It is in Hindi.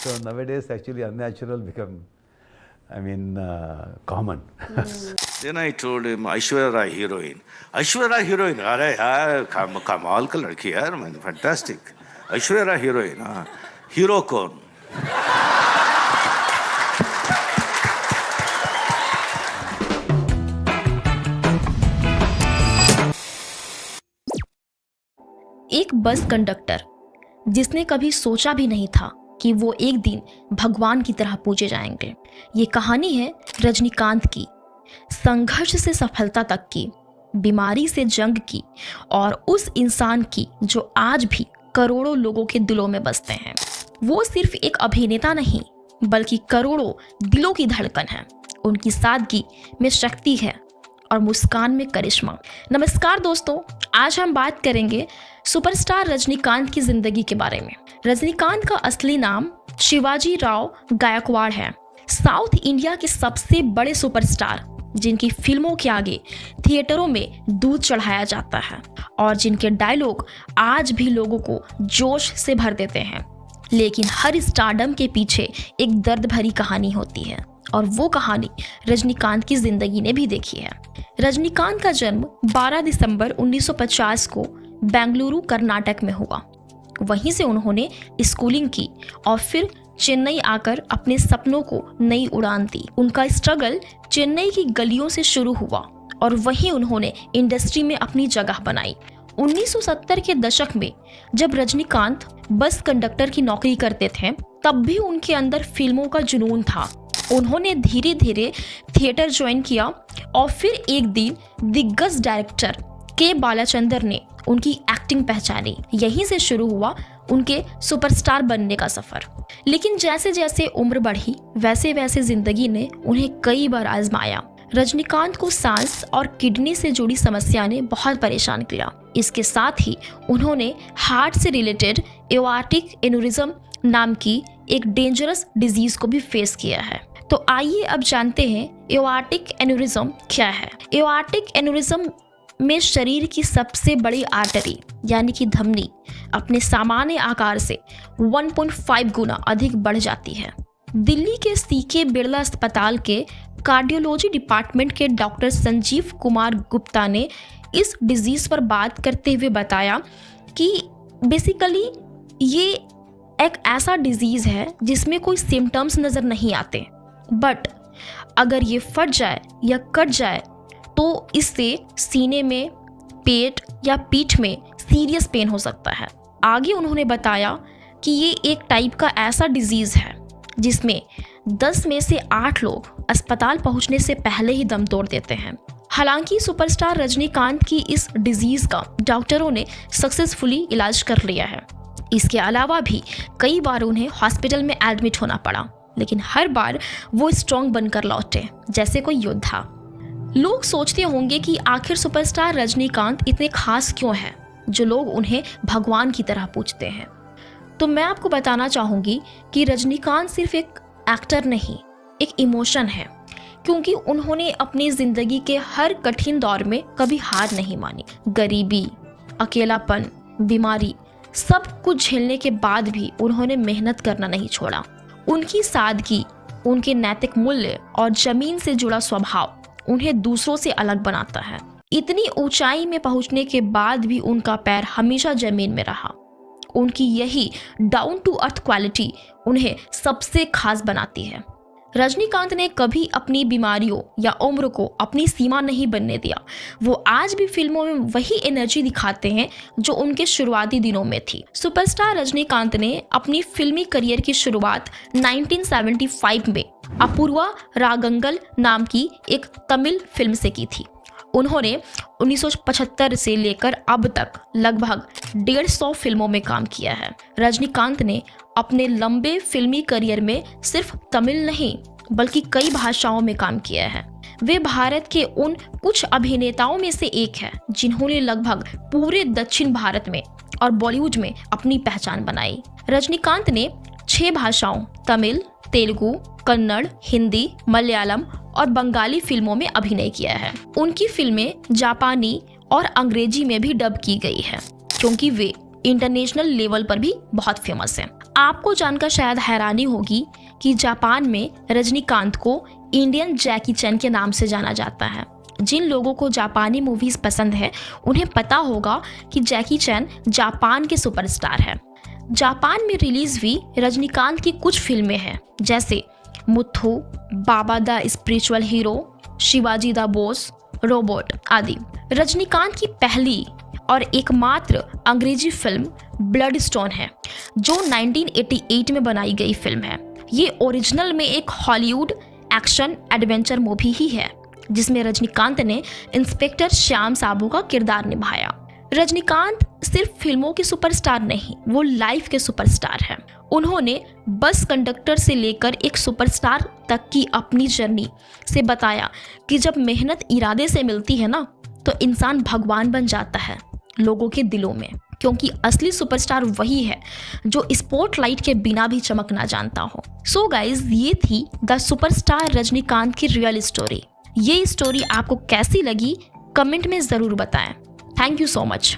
So nowadays, actually, unnatural become, common. Then I told him, Aishwarya Rai heroine. Aishwarya Rai heroine, अरे यार कमाल का लड़की है यार, मैंने फैंटास्टिक. Aishwarya Rai heroine, हाँ. Hero कौन? एक बस कंडक्टर जिसने कभी सोचा भी नहीं था कि वो एक दिन भगवान की तरह पूजे जाएंगे। ये कहानी है रजनीकांत की, संघर्ष से सफलता तक की, बीमारी से जंग की और उस इंसान की जो आज भी करोड़ों लोगों के दिलों में बसते हैं। वो सिर्फ एक अभिनेता नहीं बल्कि करोड़ों दिलों की धड़कन है। उनकी सादगी में शक्ति है और मुस्कान में करिश्मा। नमस्कार दोस्तों, आज हम बात करेंगे सुपरस्टार रजनीकांत की जिंदगी के बारे में। रजनीकांत का असली नाम शिवाजी राव गायकवाड़ है। साउथ इंडिया के सबसे बड़े सुपरस्टार जिनकी फिल्मों के आगे थिएटरों में दूध चढ़ाया जाता है और जिनके डायलॉग आज भी लोगों को जोश से भर देते हैं। लेकिन हर स्टारडम के पीछे एक दर्द भरी कहानी होती है और वो कहानी रजनीकांत की जिंदगी ने भी देखी है। रजनीकांत का जन्म 12 दिसंबर 1950 को बेंगलुरु कर्नाटक में हुआ। वहीं से उन्होंने स्कूलिंग की और फिर चेन्नई आकर अपने सपनों को नई उड़ान दी। उनका स्ट्रगल चेन्नई की गलियों से शुरू हुआ और वहीं उन्होंने इंडस्ट्री में अपनी जगह बनाई। 1970 के दशक में जब रजनीकांत बस कंडक्टर की नौकरी करते थे तब भी उनके अंदर फिल्मों का जुनून था। उन्होंने धीरे धीरे थिएटर ज्वाइन किया और फिर एक दिन दिग्गज डायरेक्टर के बालाचंदर ने उनकी एक्टिंग पहचानी। यहीं से शुरू हुआ उनके सुपरस्टार बनने का सफर। लेकिन जैसे जैसे उम्र बढ़ी वैसे वैसे जिंदगी ने उन्हें कई बार आजमाया। रजनीकांत को सांस और किडनी से जुड़ी समस्या ने बहुत परेशान किया। इसके साथ ही उन्होंने हार्ट से रिलेटेड एओर्टिक एन्यूरिज्म नाम की एक डेंजरस डिजीज को भी फेस किया है। तो आइए अब जानते हैं एओर्टिक एन्यूरिज्म क्या है। एओर्टिक एन्यूरिज्म में शरीर की सबसे बड़ी आर्टरी यानी कि धमनी अपने सामान्य आकार से 1.5 गुना अधिक बढ़ जाती है। दिल्ली के सीके बिरला अस्पताल के कार्डियोलॉजी डिपार्टमेंट के डॉक्टर संजीव कुमार गुप्ता ने इस डिजीज पर बात करते हुए बताया कि बेसिकली ये एक ऐसा डिजीज है जिसमें कोई सिम्टम्स नज़र नहीं आते, बट अगर ये फट जाए या कट जाए तो इससे सीने में, पेट या पीठ में सीरियस पेन हो सकता है। आगे उन्होंने बताया कि ये एक टाइप का ऐसा डिजीज है जिसमें 10 में से 8 लोग अस्पताल पहुंचने से पहले ही दम तोड़ देते हैं। हालांकि सुपरस्टार रजनीकांत की इस डिजीज का डॉक्टरों ने सक्सेसफुली इलाज कर लिया है। इसके अलावा भी कई बार उन्हें हॉस्पिटल में एडमिट होना पड़ा, लेकिन हर बार वो स्ट्रॉन्ग बनकर लौटे जैसे कोई योद्धा। लोग सोचते होंगे कि आखिर सुपरस्टार रजनीकांत इतने खास क्यों हैं जो लोग उन्हें भगवान की तरह पूजते हैं। तो मैं आपको बताना चाहूँगी कि रजनीकांत सिर्फ एक एक्टर नहीं, एक इमोशन है, क्योंकि उन्होंने अपनी ज़िंदगी के हर कठिन दौर में कभी हार नहीं मानी। गरीबी, अकेलापन, बीमारी, सब कुछ झेलने के बाद भी उन्होंने मेहनत करना नहीं छोड़ा। उनकी सादगी, उनके नैतिक मूल्य और ज़मीन से जुड़ा स्वभाव उन्हें दूसरों से अलग बनाता है। इतनी ऊंचाई में पहुंचने के बाद भी उनका पैर हमेशा जमीन में रहा। उनकी यही डाउन टू अर्थ क्वालिटी उन्हें सबसे खास बनाती है। रजनीकांत ने कभी अपनी बीमारियों या उम्र को अपनी सीमा नहीं बनने दिया। वो आज भी फिल्मों में वही एनर्जी दिखाते हैं जो उनके शुरुआती दिनों में थी। सुपरस्टार रजनीकांत ने अपनी फिल्मी करियर की शुरुआत 1975 में अपूर्वा रागंगल नाम की एक तमिल फिल्म से की थी। उन्होंने 1975 से लेकर अब तक लगभग 150 फिल्मों में काम किया है। रजनीकांत ने अपने लंबे फिल्मी करियर में सिर्फ तमिल नहीं बल्कि कई भाषाओं में काम किया है। वे भारत के उन कुछ अभिनेताओं में से एक है जिन्होंने लगभग पूरे दक्षिण भारत में और बॉलीवुड में अपनी पहचान बनाई। रजनीकांत ने 6 भाषाओं तमिल, तेलुगु, कन्नड़, हिंदी, मलयालम और बंगाली फिल्मों में अभिनय किया है। उनकी फिल्में जापानी और अंग्रेजी में भी डब की गई है क्योंकि वे इंटरनेशनल लेवल पर भी बहुत फेमस है। आपको जानकर शायद हैरानी होगी कि जापान में रजनीकांत को इंडियन जैकी चैन के नाम से जाना जाता है। जिन लोगों को जापानी मूवीज पसंद है उन्हें पता होगा कि जैकी चैन जापान के सुपरस्टार है। जापान में रिलीज हुई रजनीकांत की कुछ फिल्में हैं, जैसे Muthu, Baba the spiritual hero, Sivaji the boss, robot आदि। रजनीकांत की पहली और एकमात्र अंग्रेजी फिल्म ब्लड स्टोन है, जो 1988 में बनाई गई फिल्म है। ये ओरिजिनल में एक हॉलीवुड एक्शन एडवेंचर मूवी ही है, जिसमें रजनीकांत ने इंस्पेक्टर श्याम साबू का किरदार निभाया। रजनीकांत सिर्फ फिल्मों के सुपरस्टार नहीं, वो लाइफ के सुपरस्टार हैं। उन्होंने बस कंडक्टर से लेकर एक सुपरस्टार तक की अपनी जर्नी से बताया कि जब मेहनत इरादे से मिलती है ना, तो इंसान भगवान बन जाता है लोगों के दिलों में, क्योंकि असली सुपरस्टार वही है जो स्पॉटलाइट के बिना भी चमकना जानता हो। सो गाइज, ये थी द सुपरस्टार रजनीकांत की रियल स्टोरी। ये स्टोरी आपको कैसी लगी कमेंट में ज़रूर बताएं। Thank you so much.